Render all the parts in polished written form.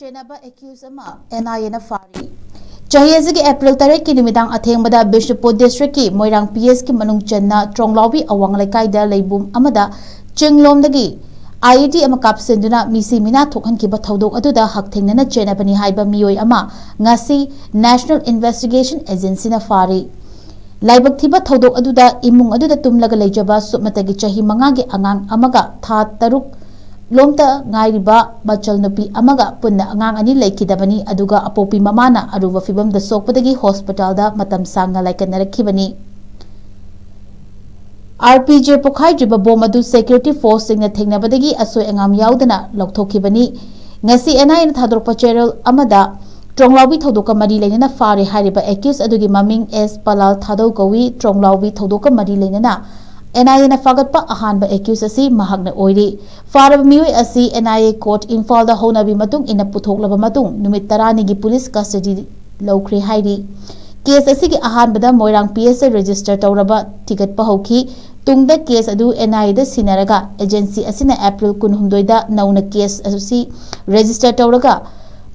Chennaba accused NIA na fari. Chahiye ki April 3 ki nimidang athengmada Bishnupur district ki Moirang PS ki manung chenna Tronglaobi awang laikai da leibum amada chinglomdagi IED ama kapsenduna misi mina thokhan ki ba thodok aduda hakthengnana Chennabani haiba miyoi ama ngasi National Investigation Agency na fari. Laibak thiba thodok aduda imung aduda tumlaga leijaba supmatagi chahi manga gi angang amaga tha taruk lomta ngairiba bachal nupi amaga punna angang ani laikidabani aduga apopi mamana aruba fibam da sokpadagi hospital da matam sangna laikanarakibani. RPJ pokhai driba bom adu security force singna thengnabadagi asoi angam yaudana lokthokibani. Ngasi NIA na thadorpa channel amada Tronglaobi Thoudokta mari leinana fare hariba accused adugi maming S Palal Thoudokta Tronglaobi Thoudokta mari leinana NIA na fagatpa ahanba accused asi mahakna oiri. Farab mioi asi NIA court Imphal da honabi matung ina puthoklaba matung numit 10 gi police custody lawkhre hairi. Case asi gi ahanbada Moirang PS register tawraba tigatpa hauki. Tungda case adu NIA da sinaraga agency asina April 19 da nauna case asi register tawraga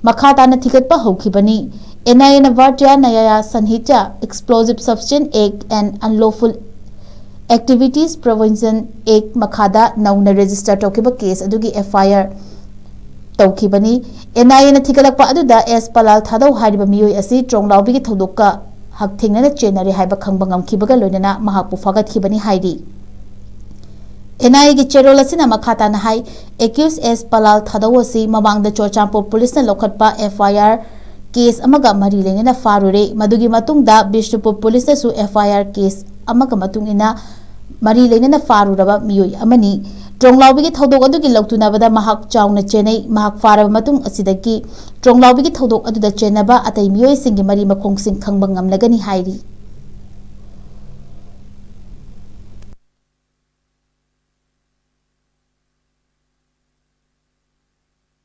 makata na tigatpa haukibani. NIA na Vartya Naya Sanhita Explosive Substance Act and Unlawful Activities Prevention Act Makada nauna register tawkiba case adugi FIR tawkibani. NIA na thigalakpa aduda S Palal Thadau hariba miyoi asi Tronglaobi ki Thoudokta hakthengnana chenari haiba khangba ngamkibaga loinana mahakpu fagatkibani hairi. NIA ki cherol asina makhata na hai accused S Palal Thadau asi mamangda Chochampur police na lokhatpa FIR case amaga mari leinana farure madugi matungda Bishnupur police na su FIR case amaga matungina mari leinana faruraba miyoi amani. Tronglaobi ki Thoudokta adugi lautunabada mahak chauna chenai mahak faraba matung asidagi Tronglaobi ki Thoudokta aduda Chennaba atai miyoi singi mari makhong sing khangba ngamlagani hairi.